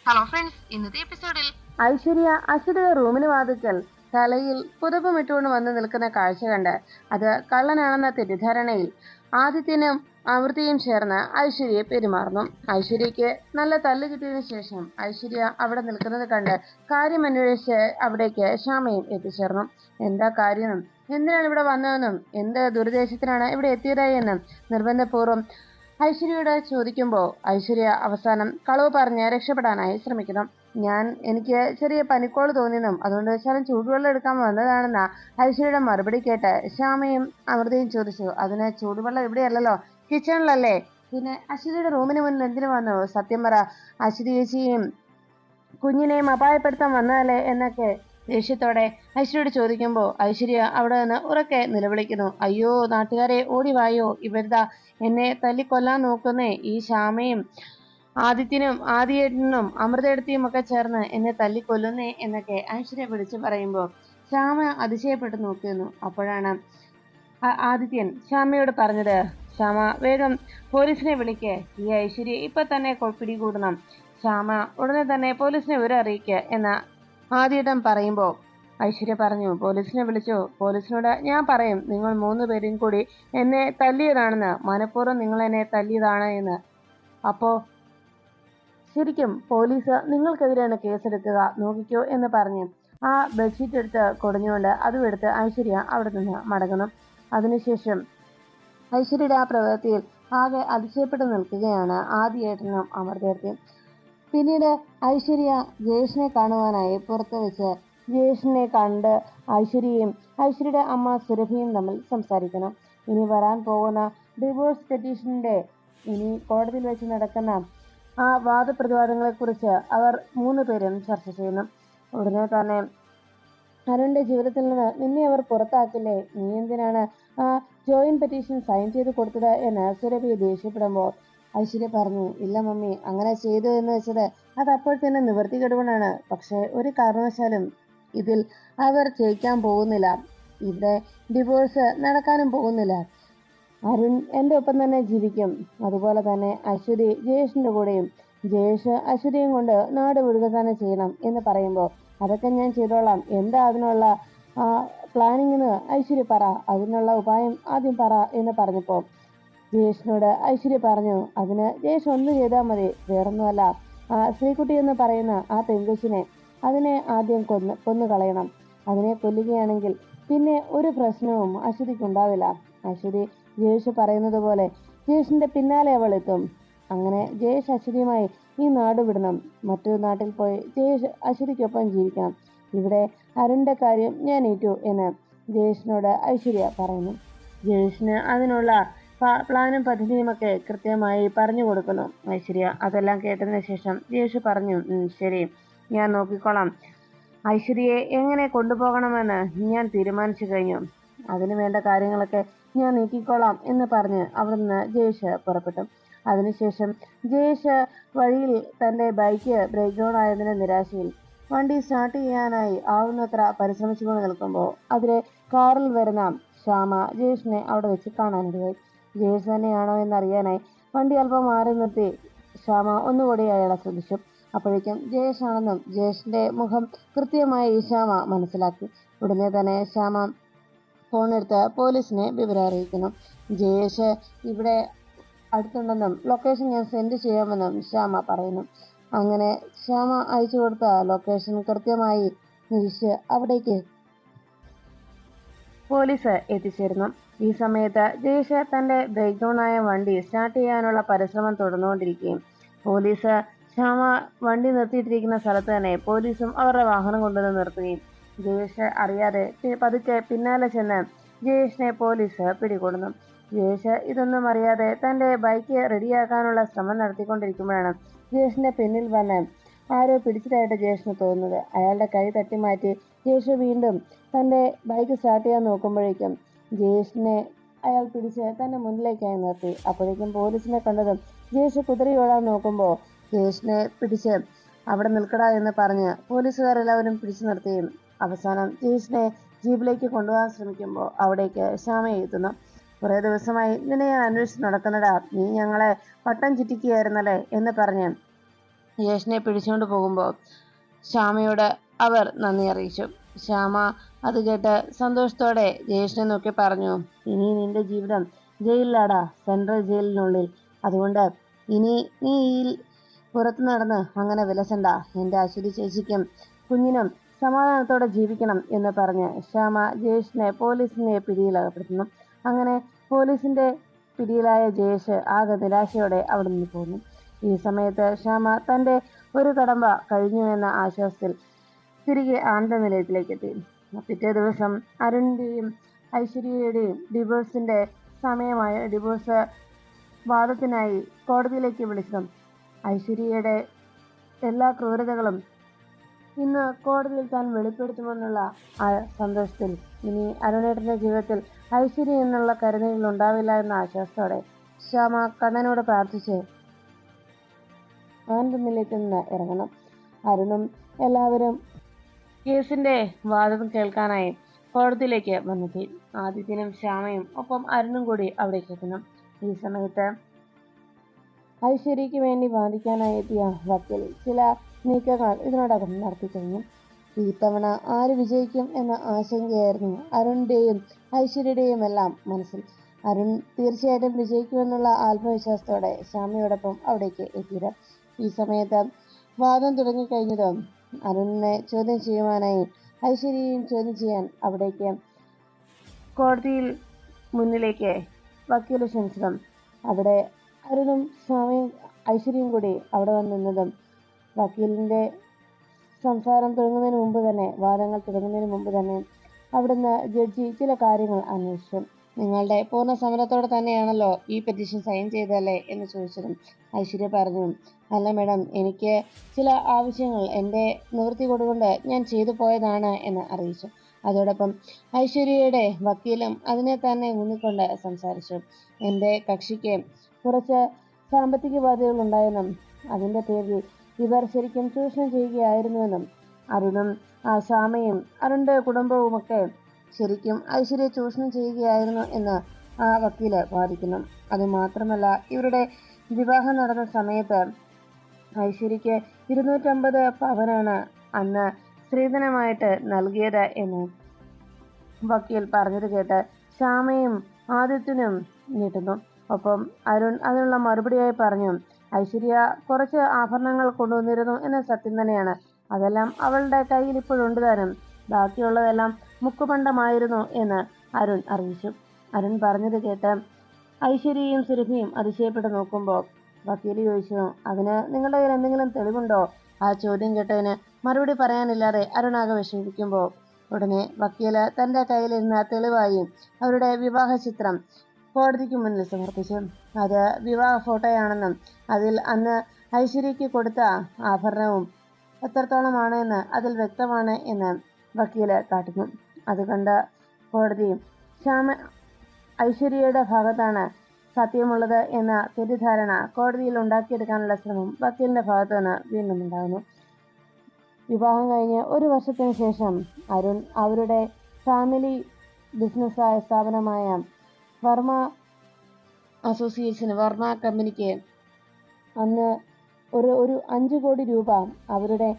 Hello friends, ഇന്നത്തെ എപ്പിസോഡിൽ ഐശ്വര്യ അശ്വതിയുടെ റൂമിന് വാതിക്കൽ തലയിൽ പുതപ്പുമിട്ടുകൊണ്ട് വന്ന് നിൽക്കുന്ന കാഴ്ച കണ്ട് അത് കള്ളനാണെന്ന തെറ്റിദ്ധാരണയിൽ ആദിത്യനും അമൃതയും ചേർന്ന് ഐശ്വര്യയെ പെരുമാറുന്നു. ഐശ്വര്യയ്ക്ക് നല്ല തല്ല് കിട്ടിയതിനു ശേഷം ഐശ്വര്യ അവിടെ നിൽക്കുന്നത് കണ്ട് കാര്യം അന്വേഷിച്ച് അവിടേക്ക് ശ്യാമയും എത്തിച്ചേർന്നു. എന്താ കാര്യം, എന്തിനാണ് ഇവിടെ വന്നതെന്നും എന്ത് ദുരുദ്ദേശത്തിനാണ് ഇവിടെ എത്തിയതായി എന്നും നിർബന്ധപൂർവ്വം ഐശ്വര്യയോട് ചോദിക്കുമ്പോൾ ഐശ്വര്യ അവസാനം കളവ് പറഞ്ഞ് രക്ഷപ്പെടാനായി ശ്രമിക്കുന്നു. എനിക്ക് ചെറിയ പനിക്കോള് തോന്നിയെന്നും അതുകൊണ്ട് ശകലം ചൂടുവെള്ളം എടുക്കാൻ വന്നതാണെന്ന ഐശ്വര്യയുടെ മറുപടി കേട്ട് ശ്യാമയും അമൃതയും ചോദിച്ചു. അതിന് ചൂടുവെള്ളം ഇവിടെയല്ലല്ലോ, കിച്ചണിലല്ലേ, പിന്നെ അശ്വതിയുടെ റൂമിന് മുന്നിൽ എന്തിനു വന്നു? സത്യം പറ, അശ്വതി ചേച്ചിയും കുഞ്ഞിനെയും അപായപ്പെടുത്താൻ വന്നതല്ലേ എന്നൊക്കെ ദേഷ്യത്തോടെ ഐശ്വര്യയോട് ചോദിക്കുമ്പോൾ ഐശ്വര്യ അവിടെ നിന്ന് ഉറക്കെ നിലവിളിക്കുന്നു. അയ്യോ നാട്ടുകാരെ, ഓടിവായോ, ഇവരിതാ എന്നെ തല്ലിക്കൊല്ലാൻ നോക്കുന്നേ, ഈ ശ്യാമയും ആദിത്യനും ആദിയേട്ടനും അമൃതയെടുത്തിയും ഒക്കെ ചേർന്ന് എന്നെ തല്ലിക്കൊല്ലുന്നേ എന്നൊക്കെ ഐശ്വര്യ വിളിച്ചു പറയുമ്പോൾ ശ്യാമ അതിശയപ്പെട്ടു നോക്കുന്നു. അപ്പോഴാണ് ആദിത്യൻ ശ്യാമയോട് പറഞ്ഞത്, ശ്യാമ വേഗം പോലീസിനെ വിളിക്ക്, ഈ ഐശ്വര്യ ഇപ്പൊ തന്നെ പിടികൂടണം, ശ്യാമ ഉടനെ തന്നെ പോലീസിനെ വിവരം അറിയിക്കുക എന്ന് ആദ്യേട്ടൻ പറയുമ്പോൾ ഐശ്വര്യ പറഞ്ഞു, പോലീസിനെ വിളിച്ചോ? പോലീസിനോട് ഞാൻ പറയും നിങ്ങൾ 3 പേരും കൂടി എന്നെ തല്ലിയതാണെന്ന്, മനഃപൂർവ്വം നിങ്ങൾ എന്നെ തല്ലിയതാണ് എന്ന്. അപ്പോ ശരിക്കും പോലീസ് നിങ്ങൾക്കെതിരെയാണ് കേസെടുക്കുക, നോക്കിക്കോ എന്ന് പറഞ്ഞ് ആ ബെഡ്ഷീറ്റ് എടുത്ത് കൊടഞ്ഞുകൊണ്ട് അതും എടുത്ത് ഐശ്വര്യ അവിടെ നിന്ന് മടങ്ങുന്നു. അതിനുശേഷം ഐശ്വര്യയുടെ ആ പ്രവൃത്തിയിൽ ആകെ അതിശയപ്പെട്ടു നിൽക്കുകയാണ് ആദിയേട്ടനും അമൃതേട്ടനും. പിന്നീട് ഐശ്വര്യ ജയേഷിനെ കാണുവാനായി പുറത്തു വെച്ച് ജയേഷിനെ കണ്ട് ഐശ്വര്യയും ഐശ്വര്യയുടെ അമ്മ സുരഭിയും തമ്മിൽ സംസാരിക്കണം. ഇനി വരാൻ പോകുന്ന ഡിവോഴ്സ് പെറ്റീഷന്റെ ഇനി കോടതിയിൽ വെച്ച് നടക്കുന്ന ആ വാദപ്രതിവാദങ്ങളെക്കുറിച്ച് അവർ 3 പേരും ചർച്ച ചെയ്യുന്നു. ഉടനെ തന്നെ അരുണിന്റെ ജീവിതത്തിൽ നിന്ന് നിന്നെ അവർ പുറത്താക്കില്ലേ, നീ എന്തിനാണ് ആ ജോയിന്റ് പെറ്റീഷൻ സൈൻ ചെയ്ത് കൊടുത്തത് എന്ന് സുരഭി ദേഷ്യപ്പെടുമ്പോൾ ഐശ്വര്യ പറഞ്ഞു, ഇല്ല മമ്മി, അങ്ങനെ ചെയ്തു എന്ന് വെച്ചത് അത് അപ്പോൾ തന്നെ നിവൃത്തികേടുകൊണ്ടാണ്. പക്ഷെ ഒരു കാരണവശാലും ഇതിൽ അവർ ജയിക്കാൻ പോകുന്നില്ല, ഇവിടെ ഡിവോഴ്സ് നടക്കാനും പോകുന്നില്ല. അരുൺ എൻ്റെ ഒപ്പം തന്നെ ജീവിക്കും, അതുപോലെ തന്നെ അശ്വതി ജയേഷിന്റെ കൂടെയും, ജയേഷ് അശ്വതിയും കൊണ്ട് നാട് വിടുക തന്നെ ചെയ്യണം എന്ന് പറയുമ്പോൾ അതൊക്കെ ഞാൻ ചെയ്തോളാം, എന്താ അതിനുള്ള പ്ലാനിങ് എന്ന് ഐശ്വര്യ പറ, അതിനുള്ള ഉപായം ആദ്യം പറ എന്ന് പറഞ്ഞപ്പോൾ ജയേഷിനോട് ഐശ്വര്യ പറഞ്ഞു, അതിന് ജയേഷ് ഒന്ന് ചെയ്താൽ മതി, വേറൊന്നുമല്ല, ആ ശ്രീകുട്ടി എന്ന് പറയുന്ന ആ പെങ്കൊച്ചിനെ അതിനെ ആദ്യം കൊന്നു കളയണം. അതിനെ കൊല്ലുകയാണെങ്കിൽ പിന്നെ ഒരു പ്രശ്നവും അശ്വതിക്കുണ്ടാവില്ല. അശ്വതി ജയേഷ് പറയുന്നത് പോലെ ജയേഷിന്റെ പിന്നാലെ അവൾ എത്തും. അങ്ങനെ ജയേഷ് അശ്വതിയുമായി ഈ നാട് വിടണം, മറ്റൊരു നാട്ടിൽ പോയി ജയേഷ് അശ്വതിക്കൊപ്പം ജീവിക്കണം. ഇവിടെ അരുണിന്റെ കാര്യം ഞാൻ ഏറ്റു എന്ന് ജയേഷിനോട് ഐശ്വര്യ പറയുന്നു. ജയേഷിന് അതിനുള്ള പ്ലാനും പദ്ധതിയുമൊക്കെ കൃത്യമായി പറഞ്ഞു കൊടുക്കുന്നു ഐശ്വര്യ. അതെല്ലാം കേട്ടതിന് ശേഷം ജയേഷ് പറഞ്ഞു, ശരി, ഞാൻ നോക്കിക്കോളാം, ഐശ്വര്യയെ എങ്ങനെ കൊണ്ടുപോകണമെന്ന് ഞാൻ തീരുമാനിച്ചു കഴിഞ്ഞു, അതിനു വേണ്ട കാര്യങ്ങളൊക്കെ ഞാൻ നീക്കിക്കോളാം എന്ന് പറഞ്ഞ് അവിടെ നിന്ന് ജയേഷ് പുറപ്പെട്ടു. അതിനുശേഷം ജയേഷ് വഴിയിൽ തൻ്റെ ബൈക്ക് ബ്രേക്ക് ഡൗൺ ആയതിൻ്റെ നിരാശയിൽ വണ്ടി സ്റ്റാർട്ട് ചെയ്യാനായി ആവുന്നത്ര പരിശ്രമിച്ചുകൊണ്ട് നിൽക്കുമ്പോൾ അതിലെ കാറിൽ വരുന്ന ശ്യാമ ജയേഷിനെ അവിടെ വെച്ച് കാണാനിടയായി. ജയേഷ് തന്നെയാണോ എന്നറിയാനായി വണ്ടി അല്പം മാറി നിർത്തി ശ്യാമ ഒന്നുകൂടി അയാളെ ശ്രദ്ധിച്ചു. അപ്പോഴേക്കും ജയേഷ് ആണെന്നും ജയേഷിന്റെ മുഖം കൃത്യമായി ശ്യാമ മനസ്സിലാക്കി. ഉടനെ തന്നെ ശ്യാമ ഫോണെടുത്ത് പോലീസിനെ വിവരം അറിയിക്കുന്നു. ജയേഷ് ഇവിടെ അടുത്തുണ്ടെന്നും ലൊക്കേഷൻ ഞാൻ സെൻഡ് ചെയ്യാമെന്നും ശ്യാമ പറയുന്നു. അങ്ങനെ ശ്യാമ അയച്ചു കൊടുത്ത ലൊക്കേഷൻ കൃത്യമായി നിരീക്ഷിച്ച് അവിടേക്ക് പോലീസ് എത്തിച്ചേരുന്നു. ഈ സമയത്ത് ജയേഷ് തന്റെ ബ്രേക്ക് ഡൗൺ ആയ വണ്ടി സ്റ്റാർട്ട് ചെയ്യാനുള്ള പരിശ്രമം തുടർന്നുകൊണ്ടിരിക്കുകയും പോലീസ് ശ്യാമ വണ്ടി നിർത്തിയിട്ടിരിക്കുന്ന സ്ഥലത്ത് തന്നെ പോലീസും അവരുടെ വാഹനം കൊണ്ടുവന്ന് നിർത്തുകയും ജയേഷ് അറിയാതെ പതുക്കെ പിന്നാലെ ചെന്ന് ജയേഷിനെ പോലീസ് പിടികൂടുന്നു. ജയേഷ് ഇതൊന്നും അറിയാതെ തന്റെ ബൈക്ക് റെഡിയാക്കാനുള്ള ശ്രമം നടത്തിക്കൊണ്ടിരിക്കുമ്പോഴാണ് ജയേഷിന്റെ പിന്നിൽ വന്ന് ആരോ പിടിച്ചതായിട്ട് ജയേഷിന് തോന്നുന്നത്. അയാളുടെ കൈ തട്ടി മാറ്റി ജയേഷ് വീണ്ടും തന്റെ ബൈക്ക് സ്റ്റാർട്ട് ചെയ്യാൻ നോക്കുമ്പോഴേക്കും ജയേഷിനെ അയാൾ പിടിച്ച് തന്റെ മുന്നിലേക്കായി നിർത്തി. അപ്പോഴേക്കും പോലീസിനെ കണ്ടതും ജയേഷ് കുതിരി ഓടാൻ നോക്കുമ്പോൾ ജയേഷിനെ പിടിച്ച് അവിടെ നിൽക്കടാ എന്ന് പറഞ്ഞ് പോലീസുകാരെല്ലാവരും പിടിച്ചു നിർത്തുകയും അവസാനം ജയേഷിനെ ജീപ്പിലേക്ക് കൊണ്ടുപോകാൻ ശ്രമിക്കുമ്പോൾ അവിടേക്ക് ശ്യാമ എത്തുന്നു. കുറേ ദിവസമായി നിന്നെ ഞാൻ അന്വേഷിച്ച് നടക്കുന്നടാ, നീ ഞങ്ങളെ പട്ടം ചുറ്റിക്കുകയായിരുന്നല്ലേ എന്ന് പറഞ്ഞ് ജയേഷിനെ പിടിച്ചുകൊണ്ട് പോകുമ്പോൾ ശ്യാമയോട് അവർ നന്ദി അറിയിച്ചു. ശ്യാമ അത് കേട്ട് സന്തോഷത്തോടെ ജയേഷിനെ നോക്കി പറഞ്ഞു, ഇനി നിന്റെ ജീവിതം ജയിലിലാടാ, സെൻട്രൽ ജയിലിനുള്ളിൽ. അതുകൊണ്ട് ഇനി നീ ഈ പുറത്തു നടന്ന് അങ്ങനെ വിലസണ്ട. എൻ്റെ അശ്വതി ചേച്ചിക്കും കുഞ്ഞിനും സമാധാനത്തോടെ ജീവിക്കണം എന്ന് പറഞ്ഞ് ശ്യാമ ജയേഷിനെ പോലീസിന്റെ പിടിയിലകപ്പെടുത്തുന്നു. അങ്ങനെ പോലീസിന്റെ പിടിയിലായ ജയേഷ് ആകെ നിരാശയോടെ അവിടെ നിന്ന് പോകുന്നു. ഈ സമയത്ത് ശ്യാമ തന്റെ ഒരു കടമ്പ കഴിഞ്ഞു എന്ന ആശ്വാസത്തിൽ തിരികെ ആനന്ദ നിലയത്തിലേക്ക് എത്തി. പിറ്റേ ദിവസം അരുണിന്റെയും ഐശ്വര്യയുടെയും ഡിവോഴ്സിന്റെ സമയമായ ഡിവോഴ്സ് വാദത്തിനായി കോടതിയിലേക്ക് വിളിച്ചതും ഐശ്വര്യയുടെ എല്ലാ ക്രൂരതകളും ഇന്ന് കോടതിയിൽ താൻ വെളിപ്പെടുത്തുമെന്നുള്ള ആ സന്തോഷത്തിൽ ഇനി അരുണേട്ടന്റെ ജീവിതത്തിൽ ഐശ്വര്യ എന്നുള്ള കരുതലുകൾ ഉണ്ടാവില്ല എന്ന ആശ്വാസത്തോടെ ശ്യാമ കണ്ണനോട് പ്രാർത്ഥിച്ച് ആനന്ദ നിലയത്തിൽ നിന്ന് ഇറങ്ങണം. അരുണും എല്ലാവരും കേസിന്റെ വാദം കേൾക്കാനായി കോടതിയിലേക്ക് വന്നെത്തി. ആദിത്യനും ശ്യാമയും ഒപ്പം അരുണും കൂടി അവിടേക്ക് എത്തുന്നു. ഈ സമയത്ത് ഐശ്വര്യയ്ക്ക് വേണ്ടി വാദിക്കാനായി എത്തിയ വക്കീൽ ചില നീക്കങ്ങൾ ഇതിനോടകം നടത്തിക്കഴിഞ്ഞു. ഈ തവണ ആര് വിജയിക്കും എന്ന ആശങ്കയായിരുന്നു അരുണിന്റെയും ഐശ്വര്യയുടെയും എല്ലാം മനസ്സിൽ. അരുൺ തീർച്ചയായിട്ടും വിജയിക്കുമെന്നുള്ള ആത്മവിശ്വാസത്തോടെ ശ്യാമയോടൊപ്പം അവിടേക്ക് എത്തിയത്. ഈ സമയത്ത് വാദം തുടങ്ങിക്കഴിഞ്ഞതും അരുണിനെ ചോദ്യം ചെയ്യുവാനായി ഐശ്വര്യയും ചോദ്യം ചെയ്യാൻ അവിടേക്ക് കോടതിയിൽ മുന്നിലേക്ക് വക്കീൽ ക്ഷണിച്ചതും അവിടെ അരുണും ശ്യാമയും ഐശ്വര്യയും കൂടി അവിടെ വന്നിരുന്നതും വക്കീലിന്റെ സംസാരം തുടങ്ങുന്നതിന് മുമ്പ് തന്നെ വാദങ്ങൾ തുടങ്ങുന്നതിന് മുമ്പ് തന്നെ അവിടുന്ന് ജഡ്ജി ചില കാര്യങ്ങൾ അന്വേഷിച്ചു. നിങ്ങളുടെ പൂർണ്ണ സമരത്തോടെ തന്നെയാണല്ലോ ഈ പെറ്റീഷൻ സൈൻ ചെയ്തല്ലേ എന്ന് ചോദിച്ചതും ഐശ്വര്യ പറഞ്ഞു, അല്ല മേഡം, എനിക്ക് ചില ആവശ്യങ്ങൾ എൻ്റെ നിവൃത്തി കൊടുക്കൊണ്ട് ഞാൻ ചെയ്തു പോയതാണ് എന്ന് അറിയിച്ചു. അതോടൊപ്പം ഐശ്വര്യയുടെ വക്കീലും അതിനെ തന്നെ ഊന്നിക്കൊണ്ട് സംസാരിച്ചു. എൻ്റെ കക്ഷിക്ക് കുറച്ച് സാമ്പത്തിക ബാധ്യതകൾ ഉണ്ടായെന്നും അതിൻ്റെ പേരിൽ ഇവർ ശരിക്കും ചൂഷണം ചെയ്യുകയായിരുന്നുവെന്നും അരുണും ശ്യാമയും അരുണിന്റെ കുടുംബവുമൊക്കെ ശരിക്കും ഐശ്വര്യ ചൂഷണം ചെയ്യുകയായിരുന്നു എന്ന് ആ വക്കീല് വാദിക്കുന്നു. അതുമാത്രമല്ല, ഇവരുടെ വിവാഹം നടന്ന സമയത്ത് ഐശ്വര്യയ്ക്ക് 250 പവനാണ് അന്ന് സ്ത്രീധനമായിട്ട് നൽകിയത് എന്ന് വക്കീൽ പറഞ്ഞത് കേട്ട് ശ്യാമയും ആദിത്യനും ഞെട്ടുന്നു. ഒപ്പം അരുൺ അതിനുള്ള മറുപടിയായി പറഞ്ഞു, ഐശ്വര്യ കുറച്ച് ആഭരണങ്ങൾ കൊണ്ടുവന്നിരുന്നു എന്ന സത്യം തന്നെയാണ്. അതെല്ലാം അവളുടെ കയ്യിൽ ഇപ്പോഴുണ്ട് താനും. ബാക്കിയുള്ളതെല്ലാം മുക്കുപണ്ടമായിരുന്നു എന്ന് അരുൺ അറിയിച്ചു. അരുൺ പറഞ്ഞത് കേട്ട് ഐശ്വര്യയും സുരഭിയും അതിശയപ്പെട്ട് നോക്കുമ്പോൾ വക്കീൽ ചോദിച്ചു, അതിന് നിങ്ങളുടെ കയ്യിൽ എന്തെങ്കിലും തെളിവുണ്ടോ? ആ ചോദ്യം കേട്ടതിന് മറുപടി പറയാനില്ലാതെ അരുണാകെ വിഷമിപ്പിക്കുമ്പോൾ ഉടനെ വക്കീല് തന്റെ കയ്യിലിരുന്ന തെളിവായി അവരുടെ വിവാഹ ചിത്രം കോടതിക്ക് മുന്നിൽ സമർപ്പിച്ചു. അത് വിവാഹ ഫോട്ടോയാണെന്നും അതിൽ അന്ന് ഐശ്വര്യയ്ക്ക് കൊടുത്ത ആഭരണവും എത്രത്തോളമാണ് എന്ന് അതിൽ വ്യക്തമാണ് എന്ന് വക്കീല് കാട്ടുന്നു. അത് കണ്ട കോടതി ഐശ്വര്യയുടെ ഭാഗത്താണ് സത്യമുള്ളത് എന്ന തെറ്റിദ്ധാരണ കോടതിയിൽ ഉണ്ടാക്കിയെടുക്കാനുള്ള ശ്രമം വക്കീലിന്റെ ഭാഗത്ത് നിന്ന് വീണ്ടും ഉണ്ടാകുന്നു. വിവാഹം കഴിഞ്ഞ് 1 വർഷത്തിന് ശേഷം അരുൺ അവരുടെ ഫാമിലി ബിസിനസ്സായ സ്ഥാപനമായ വർമ്മ അസോസിയേറ്റ്സിന് വർമ്മ കമ്പനിക്ക് അന്ന് ഒരു 5 കോടി രൂപ അവരുടെ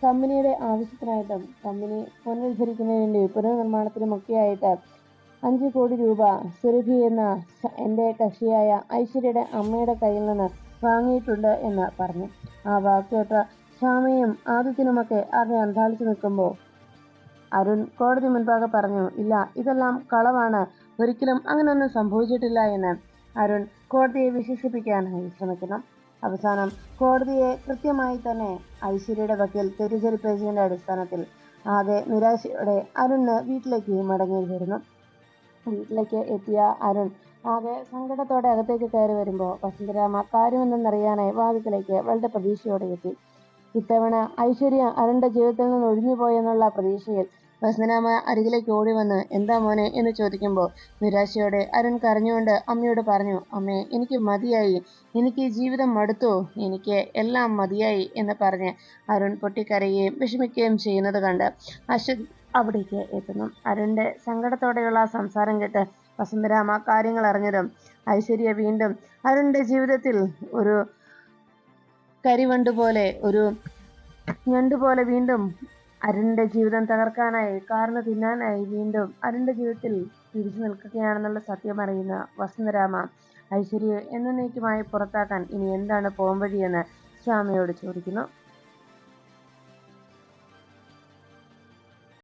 കമ്പനിയുടെ ആവശ്യത്തിനായിട്ടും കമ്പനി പുനരുദ്ധരിക്കുന്നതിന് വേണ്ടി പുനർനിർമ്മാണത്തിനുമൊക്കെയായിട്ട് 5 കോടി രൂപ സുരഭി എന്ന എൻ്റെ കക്ഷിയായ ഐശ്വര്യയുടെ അമ്മയുടെ കയ്യിൽ നിന്ന് വാങ്ങിയിട്ടുണ്ട് എന്ന് പറഞ്ഞു. ആ വാക്കേട്ട ശ്യാമയും ആദിത്യനുമൊക്കെ ആകെ അന്താളിച്ചു നിൽക്കുമ്പോൾ അരുൺ കോടതി മുൻപാകെ പറഞ്ഞു, ഇല്ല, ഇതെല്ലാം കളവാണ്, ഒരിക്കലും അങ്ങനെയൊന്നും സംഭവിച്ചിട്ടില്ല എന്ന് അരുൺ കോടതിയെ വിശ്വസിപ്പിക്കാനായി ശ്രമിക്കുന്നു. അവസാനം കോടതിയെ കൃത്യമായി തന്നെ ഐശ്വര്യയുടെ വക്കീൽ തെറ്റിദ്ധരിപ്പിച്ചതിന്റെ അടിസ്ഥാനത്തിൽ ആകെ നിരാശയോടെ അരുണിന് വീട്ടിലേക്ക് മടങ്ങി വരുന്നു. വീട്ടിലേക്ക് എത്തിയ അരുൺ ആകെ സങ്കടത്തോടെ അകത്തേക്ക് കയറി വരുമ്പോൾ വസന്തരാമ കാര്യമെന്തെന്നറിയാനായി വാതിക്കലേക്ക് വളരെ പ്രതീക്ഷയോടെ എത്തി. ഇത്തവണ ഐശ്വര്യ അരുണിന്റെ ജീവിതത്തിൽ നിന്ന് ഒഴിഞ്ഞുപോയെന്നുള്ള പ്രതീക്ഷയിൽ വസന്തരാമ അരികിലേക്ക് ഓടി വന്ന് എന്താ മോനെ എന്ന് ചോദിക്കുമ്പോൾ നിരാശയോടെ അരുൺ കരഞ്ഞുകൊണ്ട് അമ്മയോട് പറഞ്ഞു, അമ്മേ, എനിക്ക് മതിയായി, എനിക്ക് ഈ ജീവിതം മടുത്തു, എനിക്ക് എല്ലാം മതിയായി എന്ന് പറഞ്ഞ് അരുൺ പൊട്ടിക്കരയുകയും വിഷമിക്കുകയും ചെയ്യുന്നത് കണ്ട് അശ്വതി അവിടേക്ക് എത്തുന്നു. അരുണിന്റെ സങ്കടത്തോടെയുള്ള സംസാരം കേട്ട് വസന്തരാമ കാര്യങ്ങൾ അറിഞ്ഞതും ഐശ്വര്യ വീണ്ടും അരുണിന്റെ ജീവിതത്തിൽ ഒരു കരിവണ്ട് പോലെ ഒരു ഞണ്ടുപോലെ വീണ്ടും അരുണിന്റെ ജീവിതം തകർക്കാനായി കാർന്ന് തിന്നാനായി വീണ്ടും അരുണിന്റെ ജീവിതത്തിൽ തിരിച്ചു നിൽക്കുകയാണെന്നുള്ള സത്യം അറിയുന്ന വസന്തരാമ ഐശ്വര്യയെ എന്നേക്കുമായി പുറത്താക്കാൻ ഇനി എന്താണ് പോംവഴിയെന്ന് ശ്യാമയോട് ചോദിക്കുന്നു.